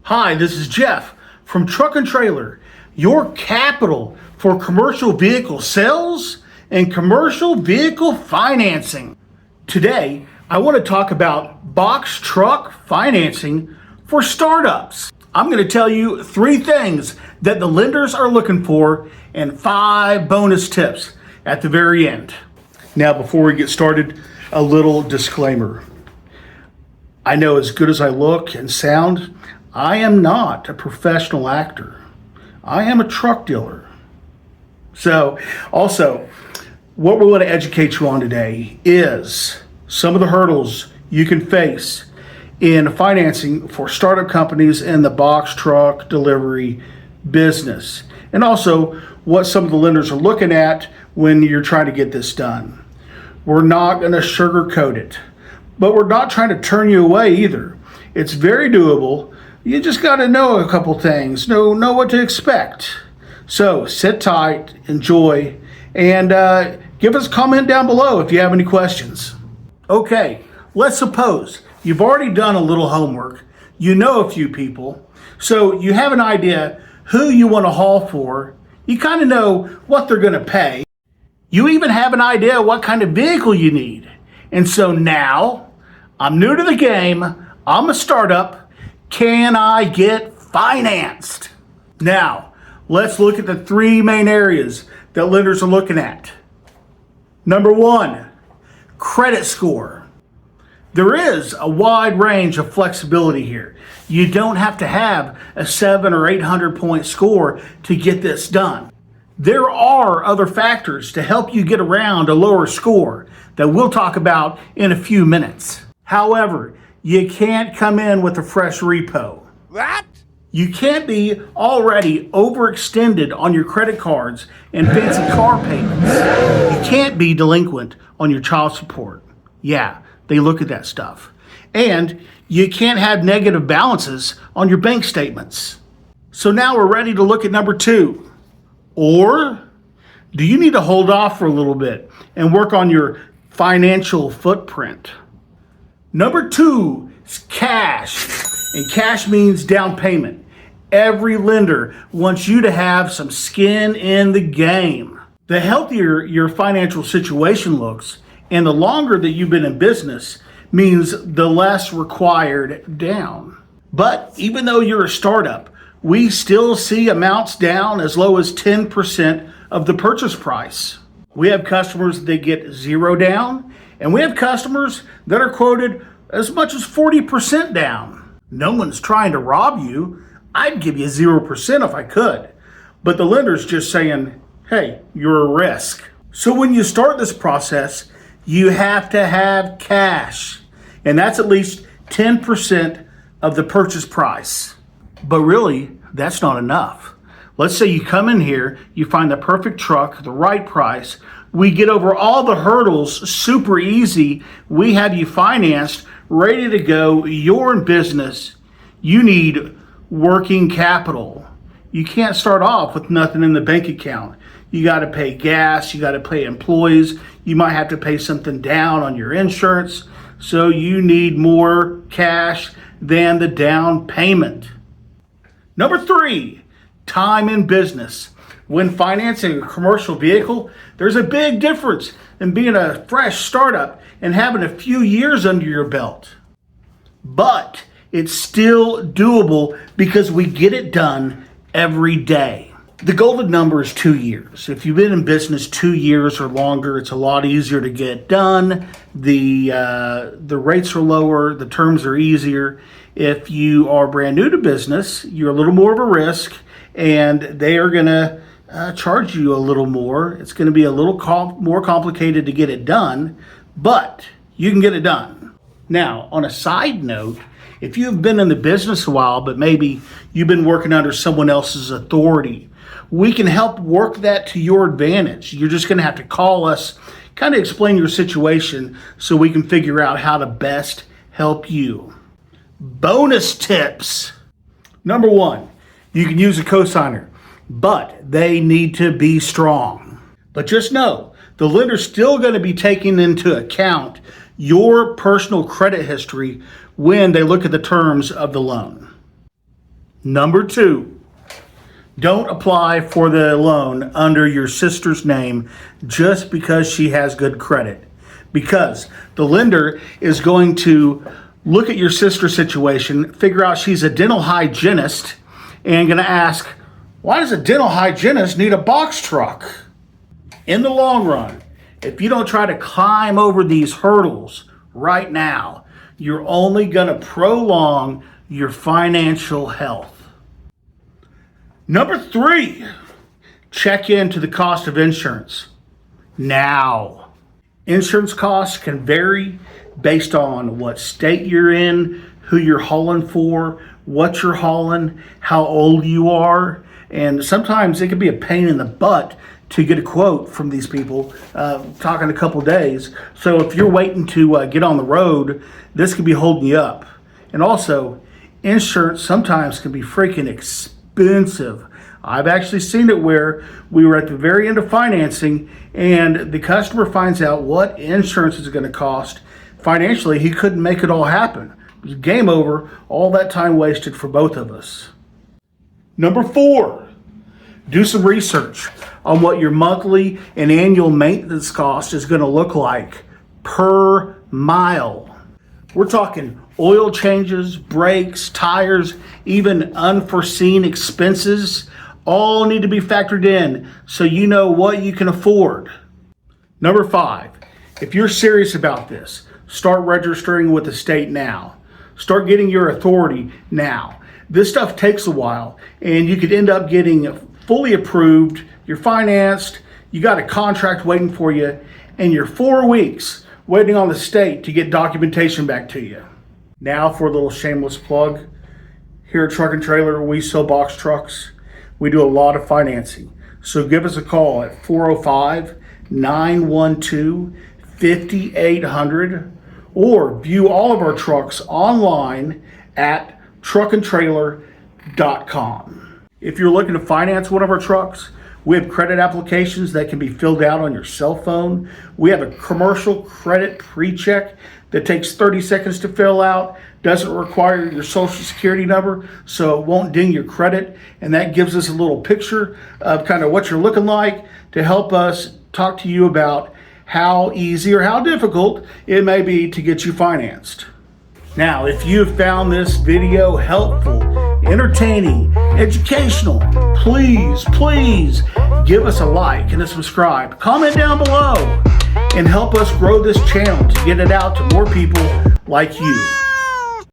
Hi, this is Jeff from Truck and Trailer, your capital for commercial vehicle sales and commercial vehicle financing. Today, I want to talk about box truck financing for startups. I'm going to tell you 3 things that the lenders are looking for and 5 bonus tips at the very end. Now, before we get started, a little disclaimer. I know as good as I look and sound, I am not a professional actor. I am a truck dealer. So, also, what we want to educate you on today is some of the hurdles you can face in financing for startup companies in the box truck delivery business. And also, what some of the lenders are looking at when you're trying to get this done. We're not going to sugarcoat it, but we're not trying to turn you away either. It's very doable. You just got to know a couple things, know what to expect. So sit tight, enjoy, and give us a comment down below if you have any questions. Okay, let's suppose you've already done a little homework. You know a few people, so you have an idea who you want to haul for. You kind of know what they're going to pay. You even have an idea what kind of vehicle you need. And so now, I'm new to the game, I'm a startup. Can I get financed? Now, let's look at the 3 main areas that lenders are looking at. Number 1, credit score. There is a wide range of flexibility here. You don't have to have a 700 or 800 point score to get this done. There are other factors to help you get around a lower score that we'll talk about in a few minutes. However, you can't come in with a fresh repo. What? You can't be already overextended on your credit cards and fancy car payments. You can't be delinquent on your child support. Yeah, they look at that stuff. And you can't have negative balances on your bank statements. So now we're ready to look at number 2. Or do you need to hold off for a little bit and work on your financial footprint? Number 2 is cash, and cash means down payment. Every lender wants you to have some skin in the game. The healthier your financial situation looks and the longer that you've been in business means the less required down. But even though you're a startup, we still see amounts down as low as 10% of the purchase price. We have customers that get 0 down, and we have customers that are quoted as much as 40% down. No one's trying to rob you. I'd give you 0% if I could. But the lender's just saying, hey, you're a risk. So when you start this process, you have to have cash. And that's at least 10% of the purchase price. But really, that's not enough. Let's say you come in here, you find the perfect truck, the right price. We get over all the hurdles super easy. We have you financed, ready to go. You're in business. You need working capital. You can't start off with nothing in the bank account. You got to pay gas. You got to pay employees. You might have to pay something down on your insurance. So you need more cash than the down payment. Number 3, time in business. When financing a commercial vehicle, there's a big difference in being a fresh startup and having a few years under your belt. But it's still doable because we get it done every day. The golden number is 2 years. If you've been in business 2 years or longer, it's a lot easier to get done. The rates are lower, the terms are easier. If you are brand new to business, you're a little more of a risk, and they are going to charge you a little more. It's going to be a little more complicated to get it done, but you can get it done. Now, on a side note, if you've been in the business a while, but maybe you've been working under someone else's authority, we can help work that to your advantage. You're just going to have to call us, kind of explain your situation so we can figure out how to best help you. Bonus tips. Number 1, you can use a cosigner, but they need to be strong. But just know, the lender's still going to be taking into account your personal credit history when they look at the terms of the loan. Number 2, don't apply for the loan under your sister's name just because she has good credit. Because the lender is going to look at your sister's situation, figure out she's a dental hygienist, and going to ask, why does a dental hygienist need a box truck? In the long run, if you don't try to climb over these hurdles right now, you're only going to prolong your financial health. Number 3, check into the cost of insurance now. Insurance costs can vary based on what state you're in, who you're hauling for, what you're hauling, how old you are, and sometimes it can be a pain in the butt to get a quote from these people, talking a couple days. So if you're waiting to get on the road, this could be holding you up. And also, insurance sometimes can be freaking expensive. I've actually seen it where we were at the very end of financing and the customer finds out what insurance is going to cost. Financially, he couldn't make it all happen. It was game over, all that time wasted for both of us. Number 4, do some research on what your monthly and annual maintenance cost is going to look like per mile. We're talking oil changes, brakes, tires, even unforeseen expenses all need to be factored in so you know what you can afford. Number 5, if you're serious about this, start registering with the state now. Start getting your authority now. This stuff takes a while and you could end up getting fully approved, you're financed, you got a contract waiting for you, and you're 4 weeks waiting on the state to get documentation back to you. Now for a little shameless plug. Here at Truck and Trailer, we sell box trucks. We do a lot of financing. So give us a call at 405-912-5800 or view all of our trucks online at Truck-n-Trailer.com. If you're looking to finance one of our trucks, we have credit applications that can be filled out on your cell phone. We have a commercial credit pre-check that takes 30 seconds to fill out, doesn't require your social security number, so it won't ding your credit. And that gives us a little picture of kind of what you're looking like to help us talk to you about how easy or how difficult it may be to get you financed. Now, if you have found this video helpful, entertaining, educational, please give us a like and a subscribe. Comment down below and help us grow this channel to get it out to more people like you.